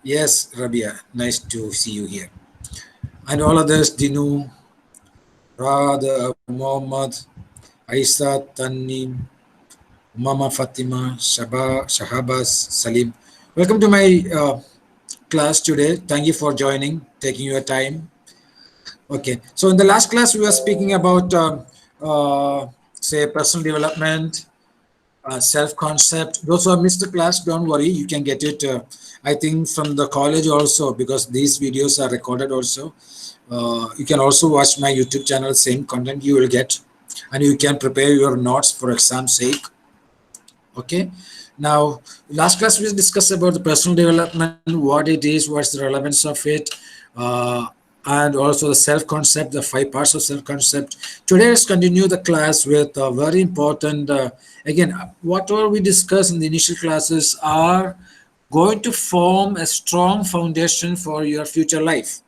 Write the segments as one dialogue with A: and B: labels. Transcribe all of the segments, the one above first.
A: Yes, Rabia, nice to see you here. And all others, Dinu, Raad, Muhammad, Aisa, Tanim, Mama Fatima, Shahabas, Salim. Welcome to my class today. Thank you for joining, taking your time. Okay, so in the last class, we were speaking about, say, personal development, self-concept. Those who have missed the class, don't worry, you can get it, I think, from the college also, because these videos are recorded also. You can also watch my YouTube channel, same content you will get, and you can prepare your notes for exam sake. Okay, now last class we discussed about the personal development, what it is, what's the relevance of it, uh, and also the self concept, the 5 parts of self concept. Today let's continue the class with a very important, again, whatever we discussed in the initial classes are going to form a strong foundation for your future life.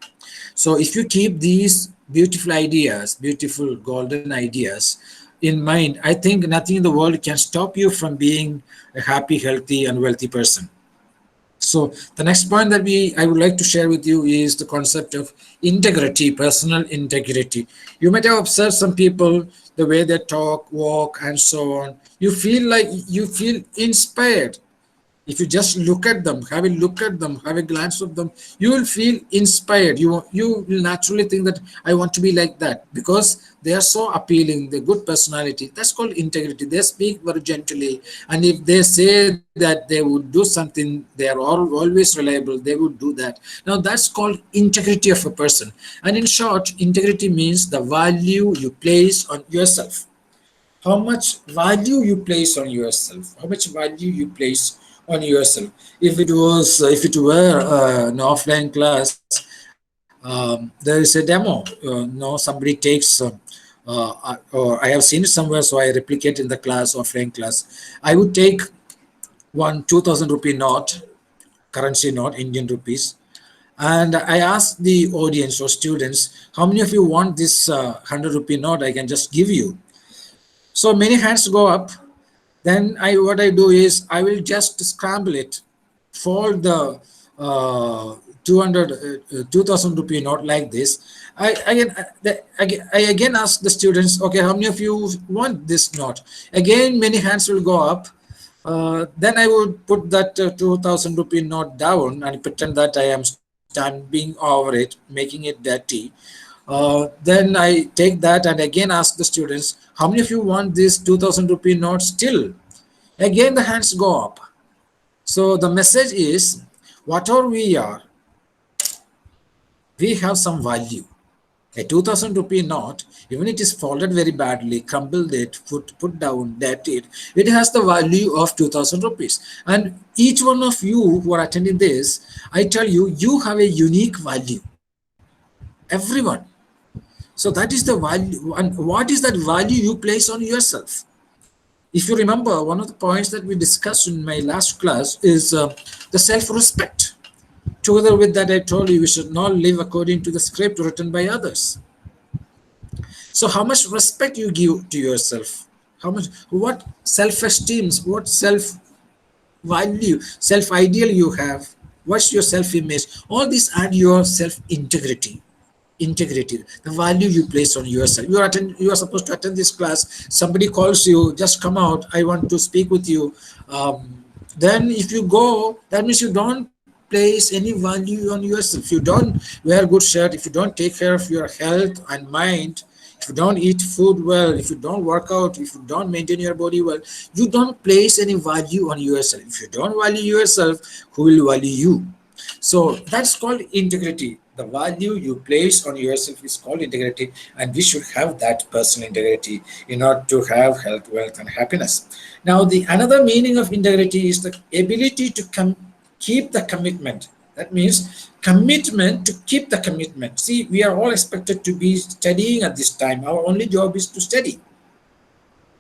A: So if you keep these beautiful ideas, beautiful golden ideas in mind, I think nothing in the world can stop you from being a happy, healthy, and wealthy person. So the next point that I would like to share with you is the concept of integrity, personal integrity. You might have observed some people, the way they talk, walk, and so on. You feel inspired. If you just look at them, have a look at them, have a glance of them, you will feel inspired. You will naturally think that I want to be like that, because they are so appealing, they're good personality. That's called integrity. They speak very gently, and if they say that they would do something, they are always reliable, they would do that. Now that's called integrity of a person. And in short, integrity means the value you place on yourself. How much value you place on yourself, how much value you place on yourself. If it were an offline class, there is a demo, somebody takes, or I have seen it somewhere, so I replicate in the class, offline class. I would take one 2000 rupee note, currency note, Indian rupees, and I asked the audience or students, how many of you want this 100 rupee note? I can just give you. So many hands go up. Then what I do is I will just scramble it, fold the 2000 rupee note like this. I again ask the students, okay, how many of you want this note? Again, many hands will go up. Then I would put that 2000 rupee note down and pretend that I am standing over it, making it dirty. Then I take that and again ask the students, how many of you want this 2000 rupee note still? Again, the hands go up. So the message is, whatever we are, we have some value. A 2000 rupee note, even it is folded very badly, crumbled it, put down, dirtied, it has the value of 2000 rupees. And each one of you who are attending this, I tell you, you have a unique value. Everyone. So that is the value. And what is that value you place on yourself? If you remember, one of the points that we discussed in my last class is the self-respect. Together with that, I told you we should not live according to the script written by others. So how much respect you give to yourself? What self-esteem, what self-value, self-ideal you have? What's your self-image? All these add your self-integrity. Integrity, the value you place on yourself. You are supposed to attend this class. Somebody calls you, just come out, I want to speak with you. Then if you go, that means you don't place any value on yourself. You don't wear good shirt, if you don't take care of your health and mind, if you don't eat food well, if you don't work out, if you don't maintain your body well, you don't place any value on yourself. If you don't value yourself, who will value you? So that's called integrity. The value you place on yourself is called integrity, and we should have that personal integrity in order to have health, wealth, and happiness. Now, the another meaning of integrity is the ability to keep the commitment. That means commitment to keep the commitment. See, we are all expected to be studying at this time. Our only job is to study,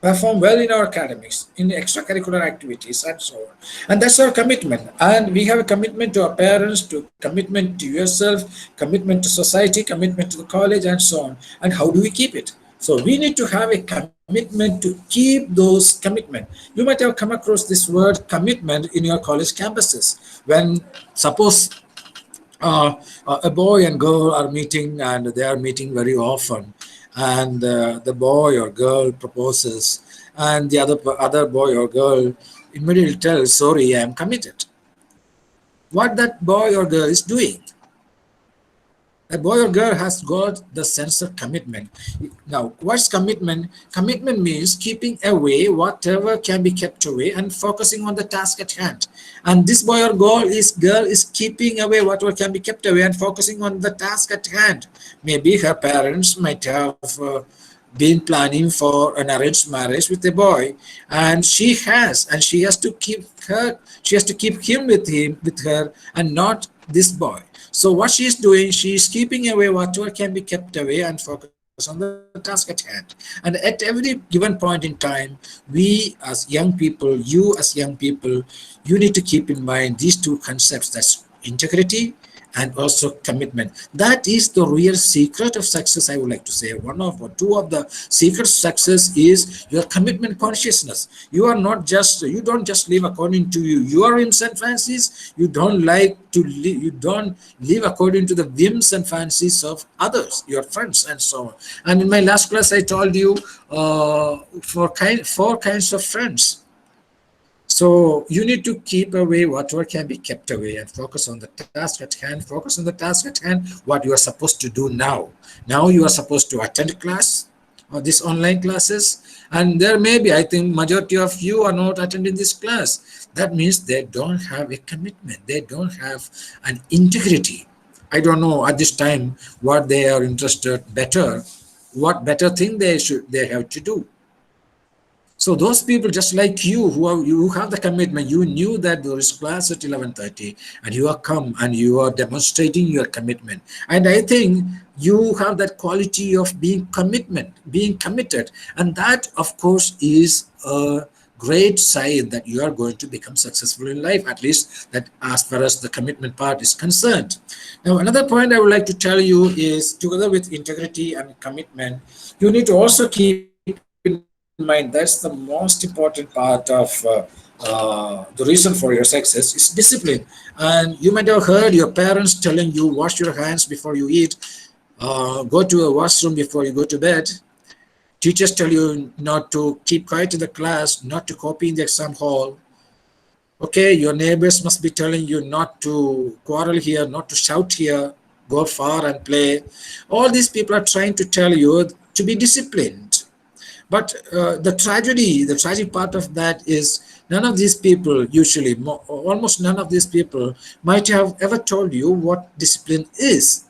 A: perform well in our academics, in extracurricular activities, and so on. And that's our commitment. And we have a commitment to our parents, to commitment to yourself, commitment to society, commitment to the college, and so on. And how do we keep it? So we need to have a commitment to keep those commitment. You might have come across this word commitment in your college campuses. When suppose A boy and girl are meeting, and they are meeting very often, and the boy or girl proposes, and the other boy or girl immediately tells, sorry, I am committed. What that boy or girl is doing, a boy or girl has got the sense of commitment. Now, what's commitment? Commitment means keeping away whatever can be kept away and focusing on the task at hand. And this boy or girl is keeping away whatever can be kept away and focusing on the task at hand. Maybe her parents might have been planning for an arranged marriage with a boy, and she has to keep him with her, and not this boy. So what she is doing, she is keeping away whatever can be kept away and focus on the task at hand. And at every given point in time, we as young people, you as young people, you need to keep in mind these two concepts, that's integrity and also commitment. That is the real secret of success, I would like to say. One of or two of the secrets of success is your commitment consciousness. You don't just live according to you your whims and fancies. You don't live according to the whims and fancies of others, your friends, and so on. And in my last class I told you four kinds of friends. So you need to keep away whatever can be kept away and focus on the task at hand. Focus on the task at hand, what you are supposed to do now. Now you are supposed to attend class or these online classes. And there may be, I think, majority of you are not attending this class. That means they don't have a commitment. They don't have an integrity. I don't know at this time what they are interested better, what better thing they have to do. So those people, just like you have the commitment. You knew that there is class at 11:30, and you are come and you are demonstrating your commitment. And I think you have that quality of being committed, and that, of course, is a great sign that you are going to become successful in life. At least that, as far as the commitment part is concerned. Now, another point I would like to tell you is, together with integrity and commitment, you need to also keep in mind that's the most important part of the reason for your success is discipline. And you might have heard your parents telling you, wash your hands before you eat, go to a washroom before you go to bed. Teachers tell you not to keep quiet in the class, not to copy in the exam hall. Okay, your neighbors must be telling you not to quarrel here, not to shout here, go far and play. All these people are trying to tell you to be disciplined. But the tragic part of that is, none of these people, almost none of these people, might have ever told you what discipline is.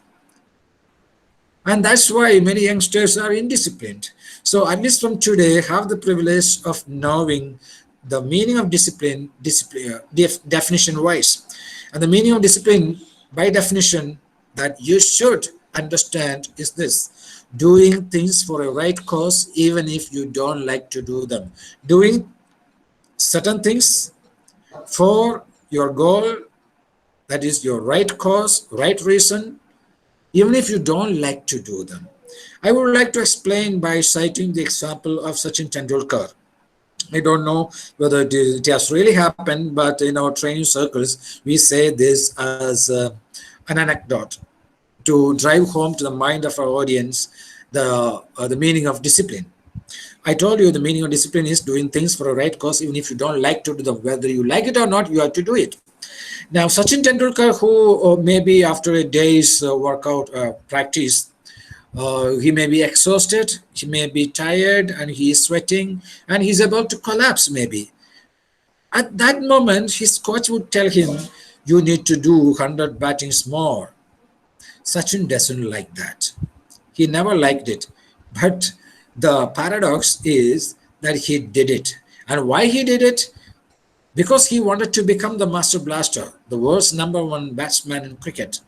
A: And that's why many youngsters are indisciplined. So at least from today, have the privilege of knowing the meaning of definition wise. And the meaning of discipline, by definition, that you should understand is this: doing things for a right cause, even if you don't like to do them. Doing certain things for your goal, that is your right cause, right reason, even if you don't like to do them. I would like to explain by citing the example of Sachin Tendulkar. I don't know whether it has really happened, but in our training circles, we say this as an anecdote to drive home to the mind of our audience the meaning of discipline. I told you the meaning of discipline is doing things for a right cause, even if you don't like to do them. Whether you like it or not, you have to do it. Now, Sachin Tendulkar, who maybe after a day's workout practice, he may be exhausted, he may be tired, and he is sweating, and he's about to collapse maybe. At that moment, his coach would tell him, you need to do 100 battings more. Sachin doesn't like that. He never liked it. But the paradox is that he did it. And why he did it? Because he wanted to become the master blaster, the world's #1 batsman in cricket.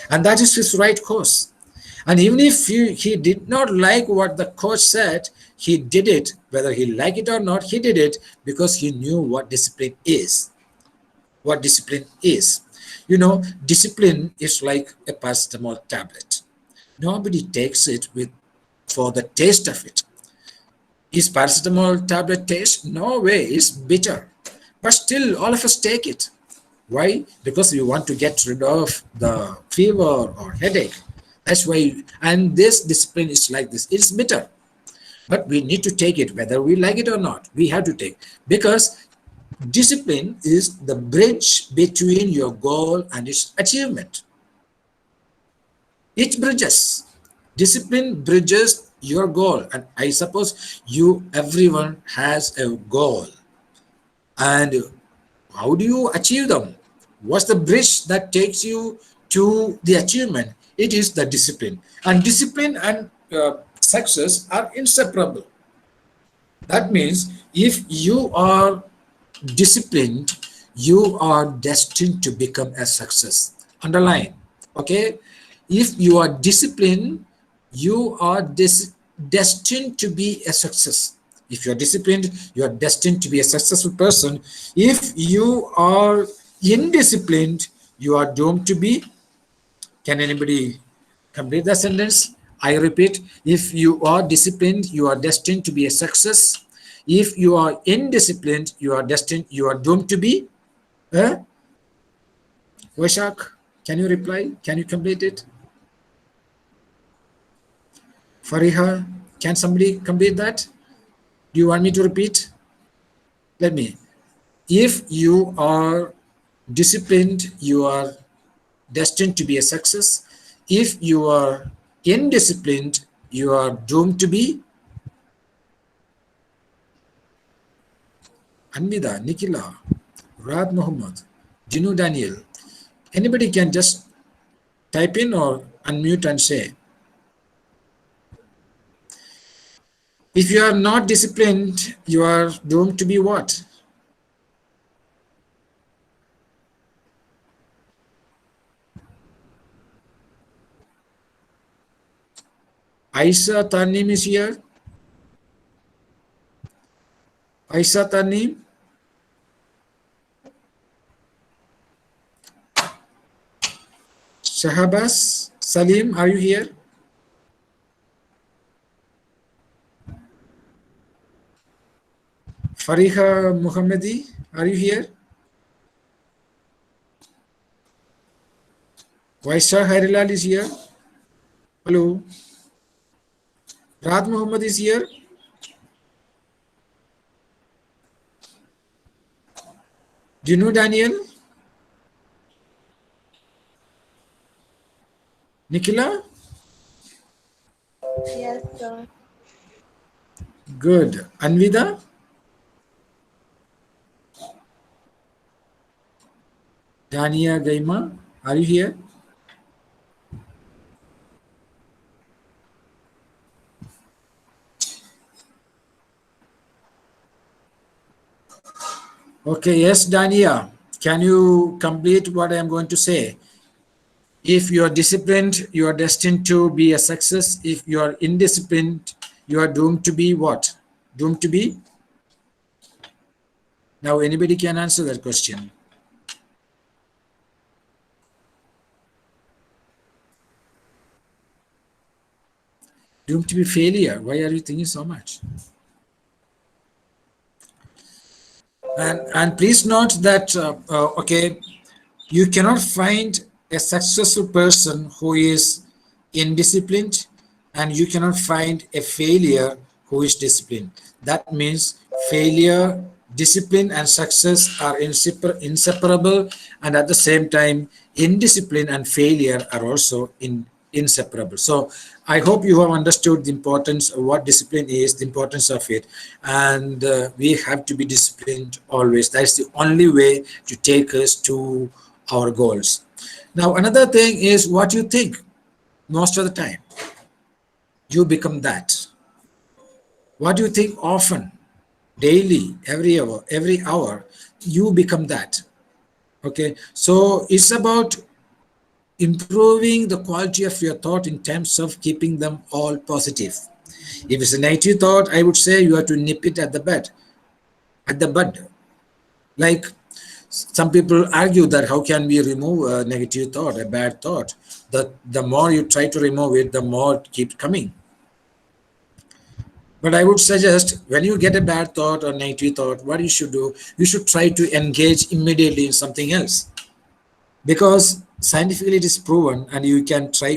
A: And that is his right course. And even if he did not like what the coach said, he did it. Whether he liked it or not, he did it because he knew what discipline is. What discipline is. Discipline is like a paracetamol tablet. Nobody takes it for the taste of it. Is paracetamol tablet taste? No way, it's bitter. But still, all of us take it. Why? Because we want to get rid of the fever or headache. That's why, and this discipline is like this. It's bitter, but we need to take it whether we like it or not. We have to take, because discipline is the bridge between your goal and its achievement. It bridges. Discipline bridges your goal, and I suppose everyone has a goal. And how do you achieve them? What's the bridge that takes you to the achievement? It is the discipline. And discipline and success are inseparable. That means if you are disciplined, you are destined to become a success. Underline. Okay? If you are disciplined, you are destined to be a success. If you are disciplined, you are destined to be a successful person. If you are indisciplined, you are doomed to be. Can anybody complete the sentence? I repeat, if you are disciplined, you are destined to be a success. If you are indisciplined, you are doomed to be. Vashak, can you reply? Can you complete it? Fariha, can somebody complete that? Do you want me to repeat? Let me. If you are disciplined, you are destined to be a success. If you are indisciplined, you are doomed to be. Anmida, Nikila, Rad Muhammad, Jinu Daniel. Anybody can just type in or unmute and say. If you are not disciplined, you are doomed to be what? Aisha Tanim is here. Aisha Tanim. Shahabas Salim, are you here? Fariha Muhammadi, are you here? Vaisha Harilal is here. Hello. Rad Muhammad is here. Do you know Daniel? Nikila?
B: Yes, sir.
A: Good. Anvida? Dania Gaima, are you here? Okay, yes, Dania. Can you complete what I am going to say? If you are disciplined, you are destined to be a success. If you are indisciplined, you are doomed to be what? Doomed to be? Now, anybody can answer that question. Doomed to be failure. Why are you thinking so much? And please note that, okay, you cannot find a successful person who is indisciplined, and you cannot find a failure who is disciplined. That means failure, discipline, and success are inseparable, and at the same time, indiscipline and failure are also inseparable. So I hope you have understood the importance of what discipline is, the importance of it, and we have to be disciplined always. That's the only way to take us to our goals. Now, another thing is what you think. Most of the time, you become that. What do you think often, daily, every hour, you become that. Okay, so it's about improving the quality of your thought in terms of keeping them all positive. If it's a negative thought, I would say you have to nip it at the bud. Like some people argue that how can we remove a negative thought, a bad thought? The more you try to remove it, the more it keeps coming. But I would suggest when you get a bad thought or negative thought, what you should do, you should try to engage immediately in something else. because scientifically it is proven, and you can try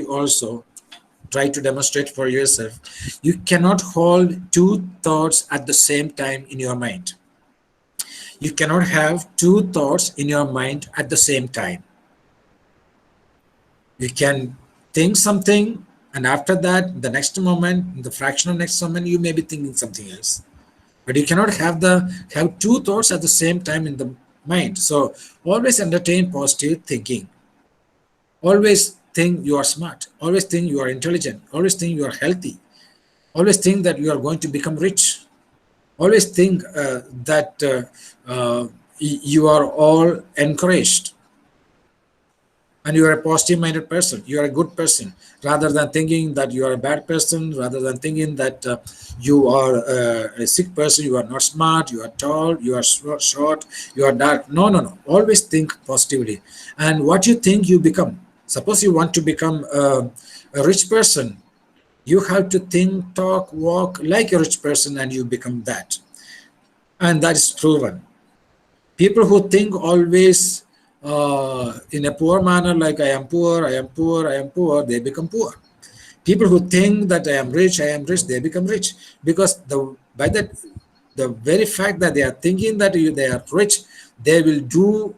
A: to demonstrate for yourself. You cannot hold two thoughts at the same time in your mind. You cannot have two thoughts in your mind at the same time. You can think something, and after that, the next moment, the fraction of next moment, you may be thinking something else. But you cannot have two thoughts at the same time in the mind. So always entertain positive thinking. Always think you are smart. Always think you are intelligent. Always think you are healthy. Always think that you are going to become rich. Always think that you are all encouraged, and you are a positive minded person, you are a good person, rather than thinking that you are a bad person, rather than thinking that you are a sick person, you are not smart, you are tall, you are short, you are dark. No, no, no, always think positively. And what you think, you become. Suppose you want to become a rich person, you have to think, talk, walk like a rich person, and you become that. And that is proven. People who think always in a poor manner, like I am poor, I am poor, I am poor, they become poor. People who think that I am rich, they become rich, because the very fact that they are thinking that they are rich, they will do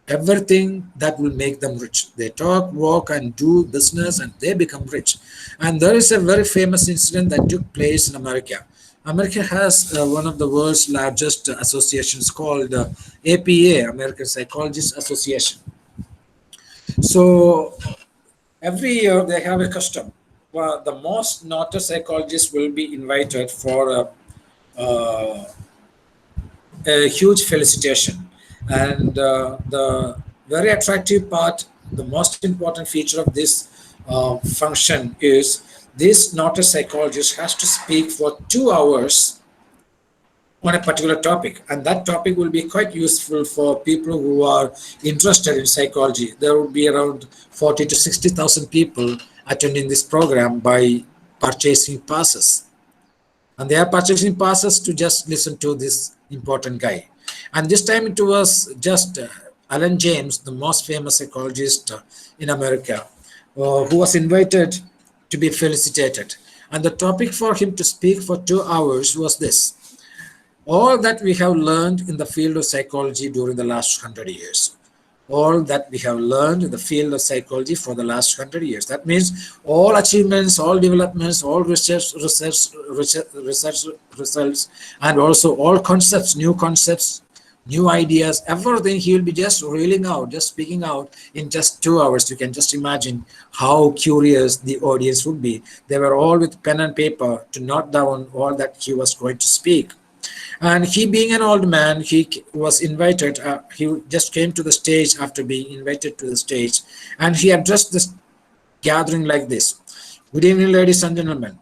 A: everything that will make them rich. They talk, walk, and do business, and they become rich. And there is a very famous incident that took place in America. America has one of the world's largest associations called APA, American Psychologists Association. So every year they have a custom. Well, the most noted psychologists will be invited for a huge felicitation. And the very attractive part, the most important feature of this function is this noted psychologist has to speak for 2 hours on a particular topic, and that topic will be quite useful for people who are interested in psychology. There will be around 40 to 60,000 people attending this program by purchasing passes, and they are purchasing passes to just listen to this important guy. And this time it was just Alan James, the most famous psychologist in America, who was invited to be felicitated. And the topic for him to speak for 2 hours was this: all that we have learned in the field of psychology during the last 100 years. All that we have learned in the field of psychology for the last 100 years. That means all achievements, all developments, all research results, and also all concepts, new ideas, everything he will be just reeling out, just speaking out in just 2 hours. You can just imagine how curious the audience would be. They were all with pen and paper to note down all that he was going to speak. And he, being an old man, he was invited. He just came to the stage after being invited to the stage, and he addressed this gathering like this: "Good evening, ladies and gentlemen.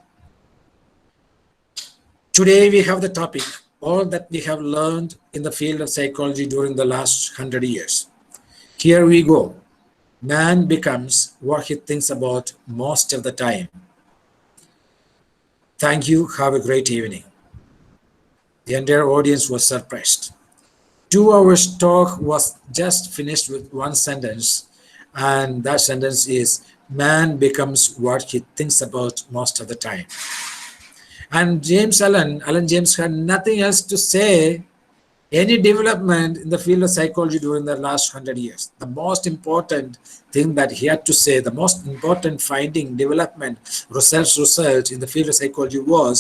A: Today we have the topic, all that we have learned in the field of psychology during the last 100 years. Here we go. Man becomes what he thinks about most of the time. Thank you. Have a great evening." The entire audience was surprised. 2 hours talk was just finished with one sentence, and that sentence is, "Man becomes what he thinks about most of the time." And Alan James had nothing else to say, any development in the field of psychology during the last 100 years. The most important thing that he had to say, the most important finding, development, research in the field of psychology was,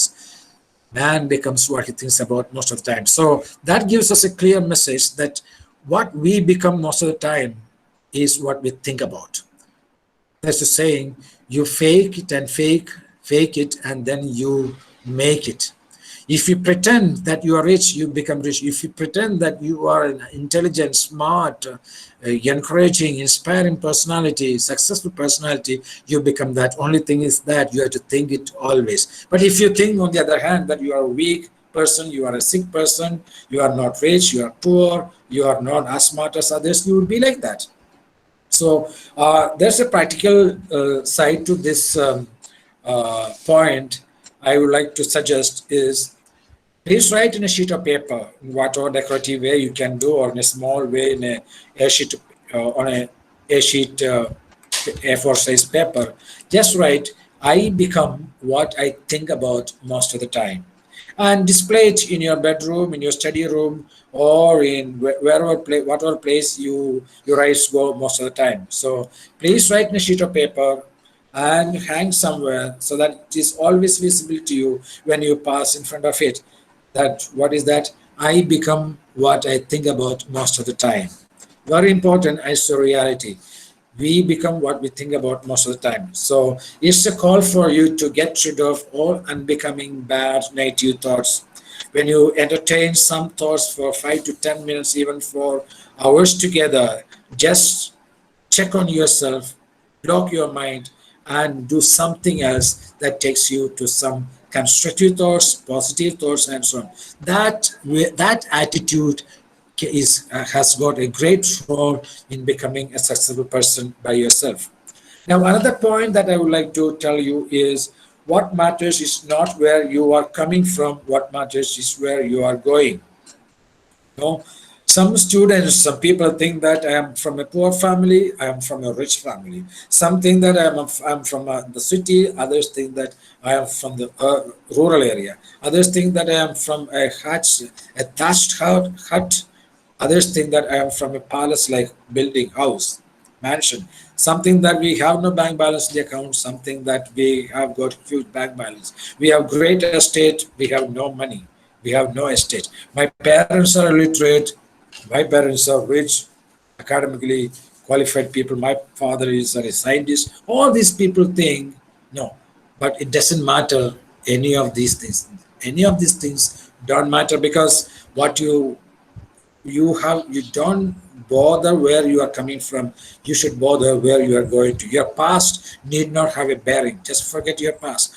A: man becomes what he thinks about most of the time. So that gives us a clear message that what we become most of the time is what we think about. That's the saying, you fake it and fake it, and then you make it. If you pretend that you are rich, you become rich. If you pretend that you are an intelligent, smart, encouraging, inspiring personality, successful personality, you become that. Only thing is that you have to think it always. But if you think, on the other hand, that you are a weak person, you are a sick person, you are not rich, you are poor, you are not as smart as others, you will be like that. So there's a practical side to this point I would like to suggest is, please write in a sheet of paper in whatever decorative way you can do, or in a small way in a sheet on a a sheet A4 size paper. Just write, I become what I think about most of the time. And display it in your bedroom, in your study room, or in whatever place your eyes go most of the time. So please write in a sheet of paper and hang somewhere so that it is always visible to you when you pass in front of it. That what is that? I become what I think about most of the time. Very important as to reality. We become what we think about most of the time. So it's a call for you to get rid of all unbecoming bad negative thoughts. When you entertain some thoughts for 5 to 10 minutes, even for hours together, just check on yourself, block your mind, and do something else that takes you to some constructive thoughts, positive thoughts, and so on. That attitude has got a great role in becoming a successful person by yourself. Now, another point that I would like to tell you is what matters is not where you are coming from, what matters is where you are going. No, some students, some people think that I am from a poor family, I am from a rich family. Some think that I'm from the city, others think that I am from the rural area. Others think that I am from a thatched hut. Others think that I am from a palace-like building, house, mansion. Something that we have no bank balance in the account, something that we have got huge bank balance. We have great estate, we have no money, we have no estate. My parents are illiterate, my parents are rich, academically qualified people. My father is a scientist. All these people think, no, but it doesn't matter any of these things. Any of these things don't matter because what you don't bother where you are coming from, you should bother where you are going to. Your past need not have a bearing. Just forget your past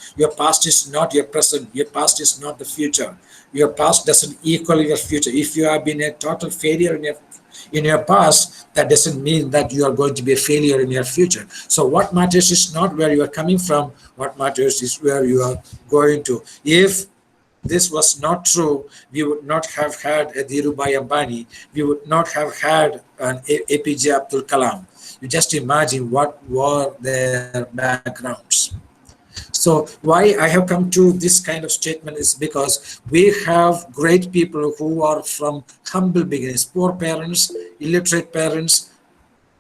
A: is not your present, your past is not the future. Your past doesn't equal your future. If you have been a total failure in your past, that doesn't mean that you are going to be a failure in your future. So what matters is not where you are coming from, what matters is where you are going to. If this was not true, we would not have had a Dhirubhai Ambani, we would not have had an APJ Abdul Kalam. You just imagine what were their backgrounds. So why I have come to this kind of statement is because we have great people who are from humble beginnings, poor parents, illiterate parents,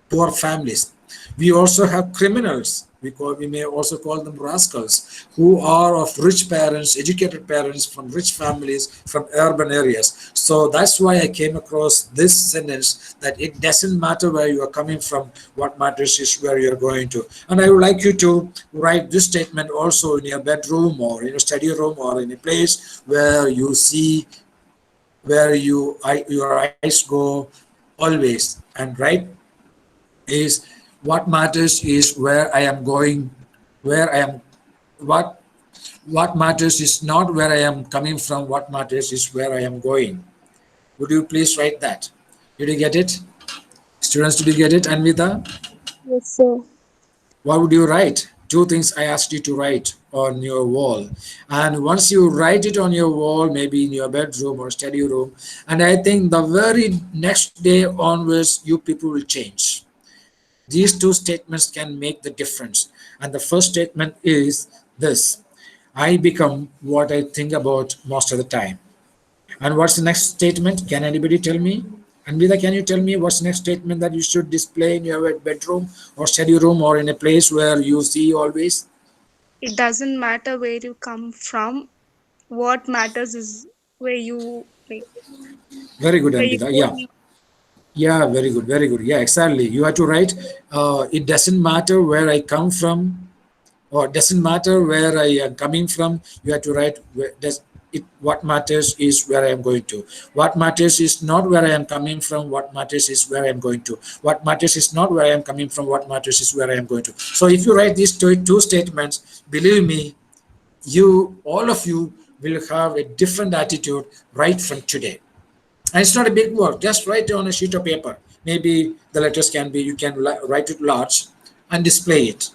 A: poor families. We also have criminals. We may also call them rascals who are of rich parents, educated parents from rich families, from urban areas. So that's why I came across this sentence that it doesn't matter where you are coming from, what matters is where you're going to. And I would like you to write this statement also in your bedroom or in a study room or in a place where you see, where your eyes go always. And write is what matters is where I am going, where I am, what what matters is not where I am coming from, what matters is where I am going. Would you please write that? Did you get it? Students, did you get it? Anvita,
B: Yes, sir.
A: what would you write? Two things I asked you to write on your wall. And once you write it on your wall, maybe in your bedroom or study room, and I think the very next day onwards, you people will change. These two statements can make the difference. And the first statement is this: I become what I think about most of the time. And what's the next statement? Can anybody tell me? Anvita, can you tell me what's the next statement that you should display in your bedroom or study room or in a place where you see always?
B: It doesn't matter where you come from. What matters is where you like
A: Very good,
B: where you
A: Anvita.
B: go.
A: Yeah. Yeah, very good, very good. Yeah, exactly. You have to write, it doesn't matter where I come from, or it doesn't matter where I am coming from. You have to write where does it. What matters is where I am going to. What matters is not where I am coming from. What matters is where I am going to. What matters is not where I am coming from. What matters is where I am going to. So if you write these two statements, believe me, you all of you will have a different attitude right from today. And it's not a big work. Just write it on a sheet of paper. Maybe the letters can be, you can write it large and display it.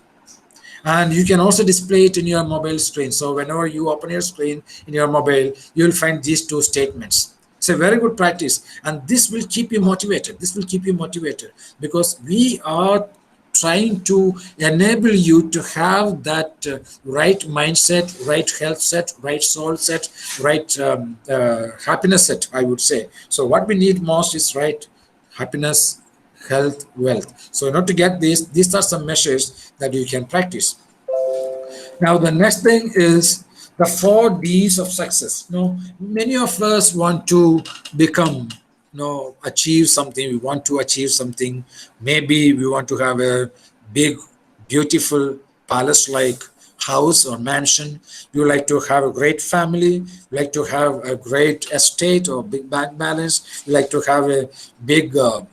A: And you can also display it in your mobile screen. So whenever you open your screen in your mobile, you'll find these two statements. It's a very good practice, and this will keep you motivated. This will keep you motivated because we are trying to enable you to have that right mindset, right health set, right soul set, right happiness set, I would say. So what we need most is right happiness, health, wealth. So in order to get this, these are some measures that you can practice. Now, the next thing is the 4 Ds of success. Many of us want to become, achieve something. We want to achieve something. Maybe we want to have a big, beautiful palace-like house or mansion. You like to have a great family. You like to have a great estate or big bank balance. You like to have a big, a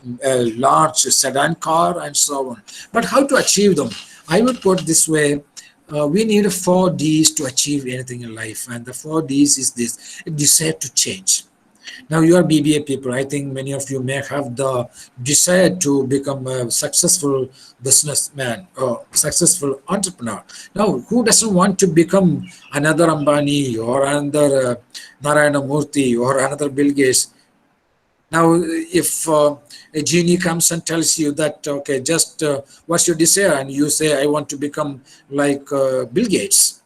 A: large sedan car, and so on. But how to achieve them? I would put this way, we need 4 Ds to achieve anything in life, and the 4 Ds is this: desire to change. Now, you are BBA people. I think many of you may have the desire to become a successful businessman or successful entrepreneur. Now, who doesn't want to become another Ambani or another Narayana Murthy or another Bill Gates? Now, if a genie comes and tells you that, okay, just what's your desire, and you say, I want to become like Bill Gates,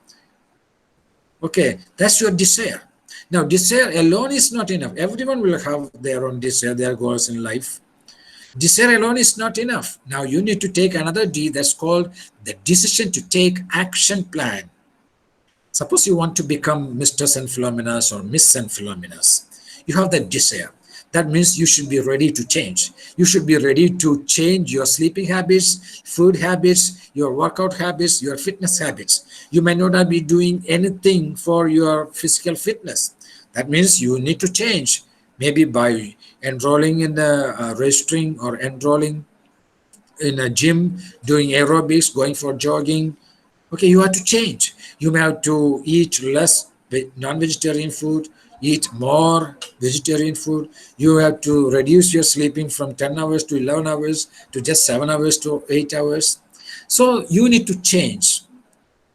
A: okay, that's your desire. Now, desire alone is not enough. Everyone will have their own desire, their goals in life. Desire alone is not enough. Now, you need to take another D, that's called the decision to take action plan. Suppose you want to become Mr. Sun Philomenas or Miss Sun Philomenas. You have that desire. That means you should be ready to change. You should be ready to change your sleeping habits, food habits, your workout habits, your fitness habits. You may not be doing anything for your physical fitness. That means you need to change, maybe by enrolling in the registering or enrolling in a gym, doing aerobics, going for jogging. Okay, you have to change. You may have to eat less non-vegetarian food, eat more vegetarian food. You have to reduce your sleeping from 10 hours to 11 hours to just 7 hours to 8 hours. So you need to change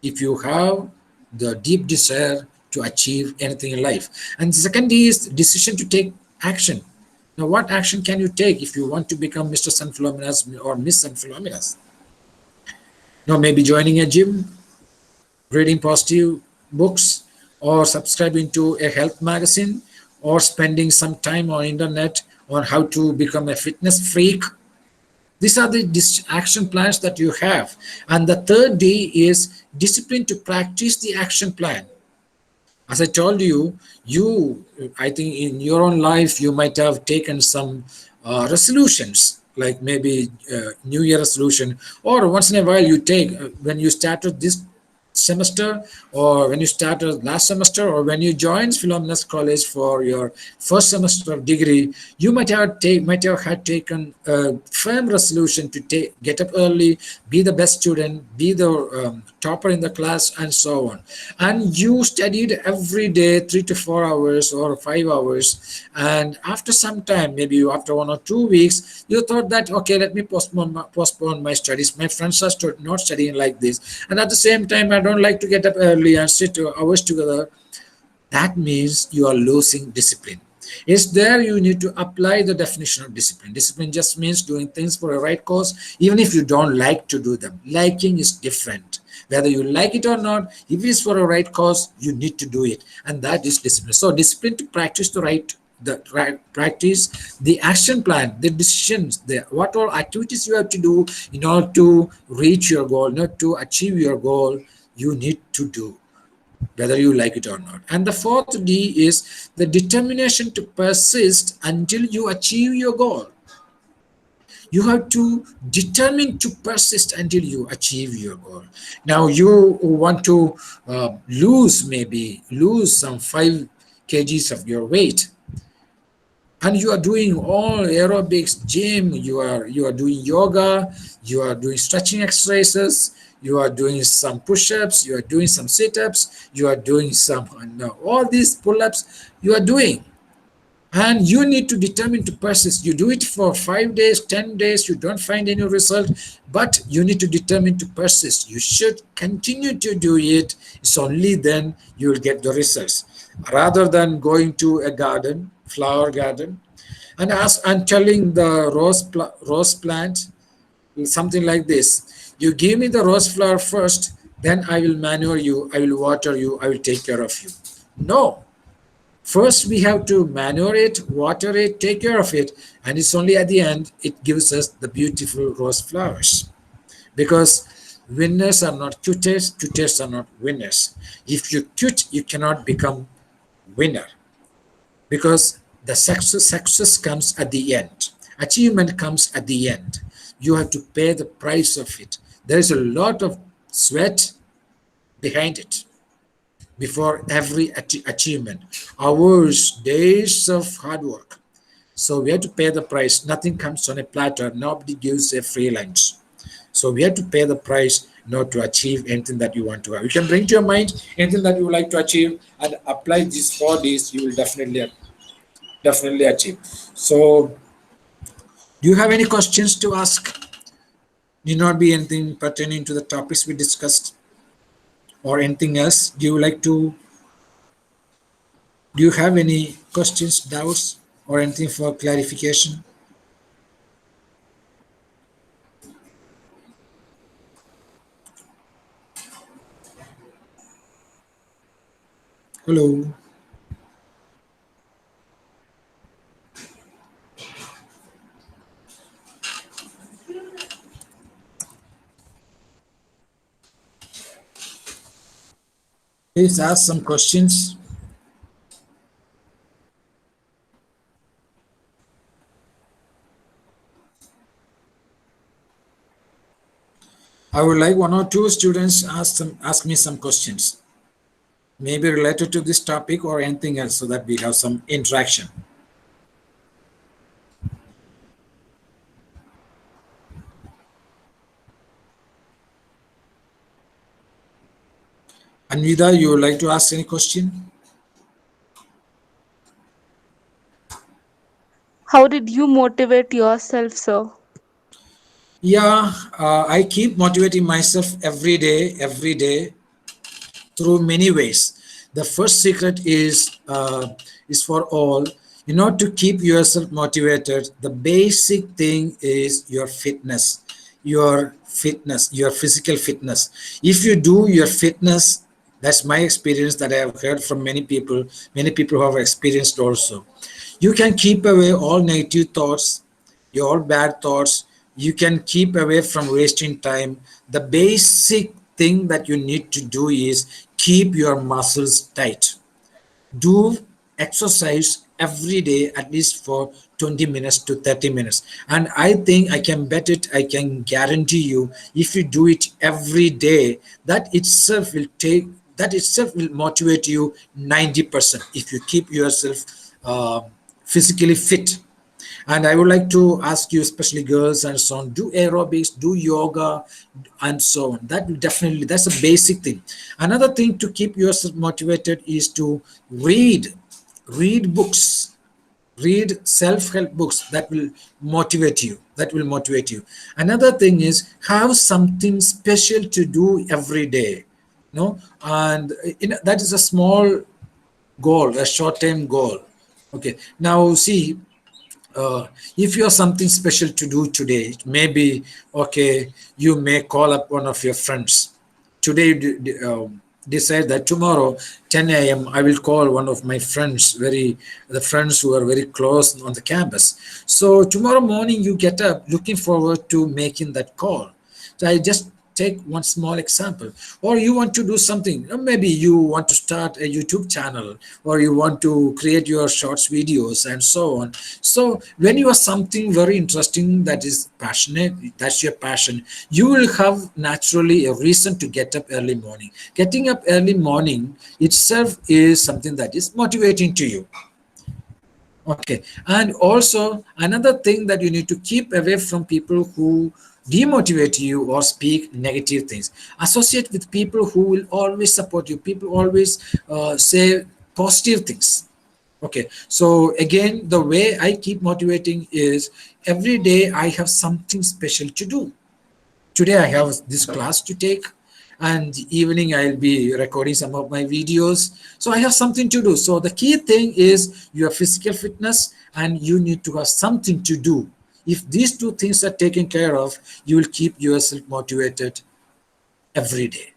A: if you have the deep desire to achieve anything in life. And the second is decision to take action. Now, what action can you take if you want to become Mr. Sunphilomenas or Miss Sunphilomenas? Now, maybe joining a gym, reading positive books, or subscribing to a health magazine, or spending some time on internet on how to become a fitness freak. These are the action plans that you have. And the third D is discipline to practice the action plan. As I told you, I think in your own life, you might have taken some resolutions, like maybe New Year resolution, or once in a while you take, when you started this semester, or when you started last semester, or when you joined Philomena's College for your first semester of degree, you might have had taken a firm resolution to get up early, be the best student, be the topper in the class, and so on. And you studied every day 3 to 4 hours or 5 hours. And after some time, maybe after 1 or 2 weeks, you thought that, okay, let me postpone my studies. My friends are not studying like this. And at the same time, I don't like to get up early and sit hours together. That means you are losing discipline. It's there you need to apply the definition of discipline. Discipline just means doing things for a right cause, even if you don't like to do them. Liking is different. Whether you like it or not, if it is for a right cause, you need to do it. And that is discipline. So discipline to practice practice the action plan, the decisions, what all activities you have to do in order to reach your goal, in order to achieve your goal, you need to do, whether you like it or not. And the fourth D is the determination to persist until you achieve your goal. You have to determine to persist until you achieve your goal. Now, you want to lose some 5 kgs of your weight, and you are doing all aerobics, gym, you are doing yoga, you are doing stretching exercises, you are doing some push-ups, you are doing some sit-ups, you are doing some all these pull-ups you are doing, and you need to determine to persist. You do it for 5 days, 10 days, you don't find any result, but you need to determine to persist. You should continue to do it. It's only then you will get the results, rather than going to a garden, flower garden, and telling the rose plant something like this: you give me the rose flower first, then I will manure you, I will water you, I will take care of you. No, first we have to manure it, water it, take care of it, and it's only at the end it gives us the beautiful rose flowers. Because winners are not quitters, quitters are not winners. If you quit, you cannot become winner, because the success comes at the end, achievement comes at the end. You have to pay the price of it. There is a lot of sweat behind it before every achievement, hours, days of hard work. So we have to pay the price. Nothing comes on a platter. Nobody gives a free lunch. So we have to pay the price not to achieve anything that you want to have. You can bring to your mind anything that you would like to achieve and apply these 4 Ds. You will definitely achieve. So, do you have any questions to ask? Need not be anything pertaining to the topics we discussed or anything else. Do you have any questions, doubts, or anything for clarification? Hello. Please ask some questions. I would like one or two students ask me some questions, maybe related to this topic or anything else, so that we have some interaction. Anvida, you would like to ask any question?
B: How did you motivate yourself, sir?
A: Yeah, I keep motivating myself every day through many ways. The first secret is for all. You know, to keep yourself motivated, the basic thing is your physical fitness. If you do your fitness, that's my experience that I have heard from many people who have experienced also. You can keep away all negative thoughts, your bad thoughts. You can keep away from wasting time. The basic thing that you need to do is keep your muscles tight. Do exercise every day at least for 20 minutes to 30 minutes, and I think I can bet it, I can guarantee you, if you do it every day, that itself will motivate you 90% if you keep yourself physically fit. And I would like to ask you, especially girls and so on, do aerobics, do yoga, and so on. That will definitely, that's a basic thing. Another thing to keep yourself motivated is to read, read books, read self-help books. That will motivate you. That will motivate you. Another thing is have something special to do every day. No, and that is a small goal, a short-term goal. Okay. Now see, if you have something special to do today, maybe, okay, you may call up one of your friends today. Decide that tomorrow 10 a.m. I will call one of my friends, the friends who are very close on the campus. So tomorrow morning you get up looking forward to making that call. So I just take one small example. Or you want to do something, maybe you want to start a YouTube channel, or you want to create your shorts videos and so on. So when you have something very interesting that is passionate, that's your passion, you will have naturally a reason to get up early morning. Getting up early morning itself is something that is motivating to you. Okay. And also another thing that you need to keep away from people who demotivate you or speak negative things. Associate with people who will always support you. People always say positive things. Okay. So again, the way I keep motivating is every day I have something special to do. Today I have this class to take, and evening I'll be recording some of my videos. So I have something to do. So the key thing is your physical fitness, and you need to have something to do. If these two things are taken care of, you will keep yourself motivated every day.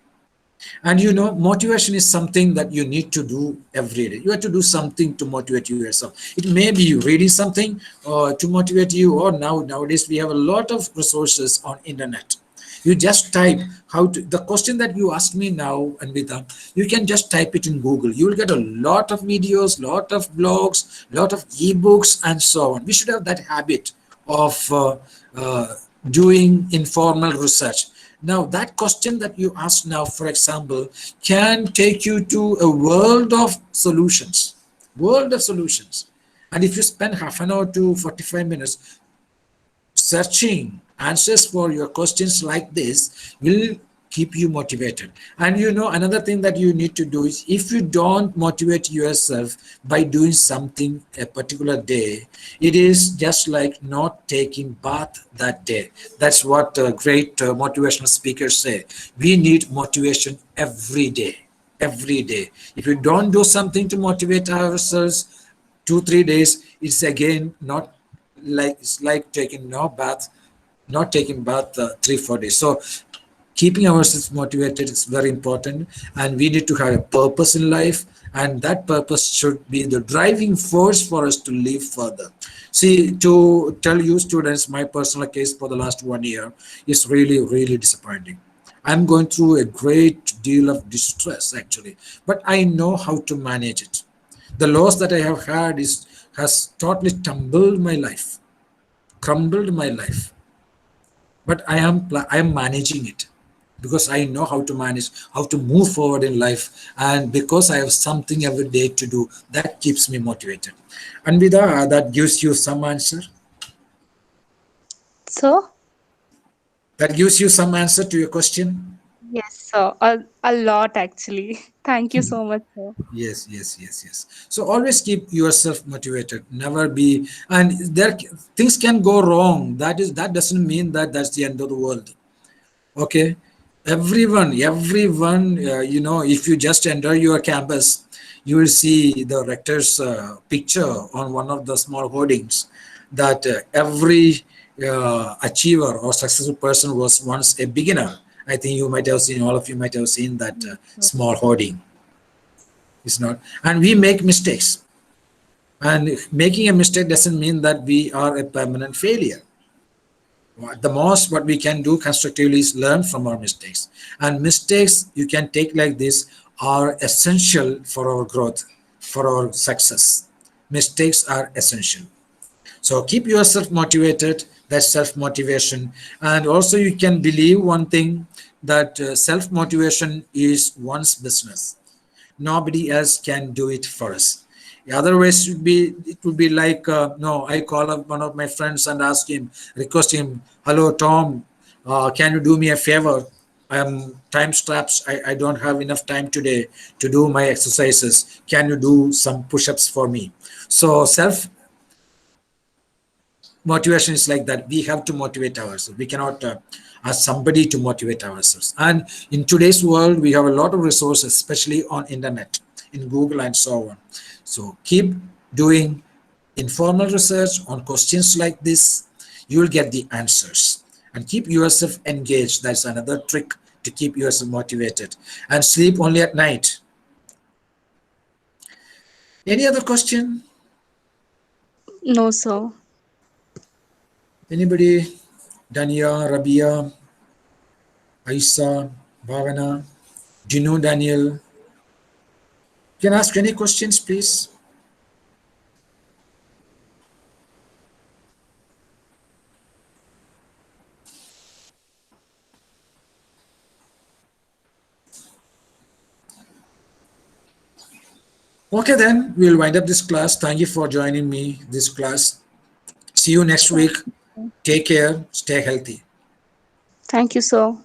A: And motivation is something that you need to do every day. You have to do something to motivate yourself. It may be you reading something to motivate you, or nowadays we have a lot of resources on internet. You just type how to the question that you asked me now, Anvita. You can just type it in Google. You will get a lot of videos, lot of blogs, lot of ebooks, and so on. We should have that habit of uh, doing informal research. Now, that question that you asked now, for example, can take you to a world of solutions. World of solutions. And if you spend half an hour to 45 minutes searching answers for your questions like this, will keep you motivated. And another thing that you need to do is, if you don't motivate yourself by doing something a particular day, it is just like not taking bath that day. That's what great motivational speakers say. We need motivation every day. Every day. If you don't do something to motivate ourselves, 2 3 days, it's again not like, it's like taking no bath, not taking bath 3 4 days. So keeping ourselves motivated is very important, and we need to have a purpose in life, and that purpose should be the driving force for us to live further. See, to tell you students, my personal case for the last 1 year is really, really disappointing. I'm going through a great deal of distress actually, but I know how to manage it. The loss that I have had is has totally tumbled my life, crumbled my life, but I am managing it, because I know how to manage, how to move forward in life, and because I have something every day to do, that keeps me motivated. And with that gives you some answer,
B: So,
A: that gives you some answer to your question.
B: yes, sir. A lot actually. Thank you so much, sir.
A: Yes, yes, yes, yes. So always keep yourself motivated. Never be, and things can go wrong. That doesn't mean that that's the end of the world. Okay, everyone, if you just enter your campus, you will see the rector's picture on one of the small hoardings, that every achiever or successful person was once a beginner. I think you might have seen, all of you might have seen that
B: Yes, sir.
A: small hoarding. It's not, and we make mistakes, and making a mistake doesn't mean that we are a permanent failure. The most what we can do constructively is learn from our mistakes, and mistakes you can take like this are essential for our growth, for our success. Mistakes are essential. So keep yourself motivated. That's self motivation. And also you can believe one thing, that self motivation is one's business. Nobody else can do it for us. Otherwise, it would be like, no, I call up one of my friends and ask him, request him, hello Tom, can you do me a favor? I'm time strapped. I don't have enough time today to do my exercises. Can you do some push-ups for me? So self motivation is like that. We have to motivate ourselves. We cannot ask somebody to motivate ourselves. And in today's world, we have a lot of resources, especially on internet, in Google and so on. So keep doing informal research on questions like this. You will get the answers, and keep yourself engaged. That's another trick to keep yourself motivated. And sleep only at night. Any other question?
B: No, sir.
A: Anybody? Dania, Rabia, Aisa, Bhavana, do you know Daniel? You can ask any questions, please. Okay, then we'll wind up this class. Thank you for joining me this class. See you next
B: Thank
A: week.
B: you, sir.
A: Take care. Stay healthy.
B: Thank you, sir.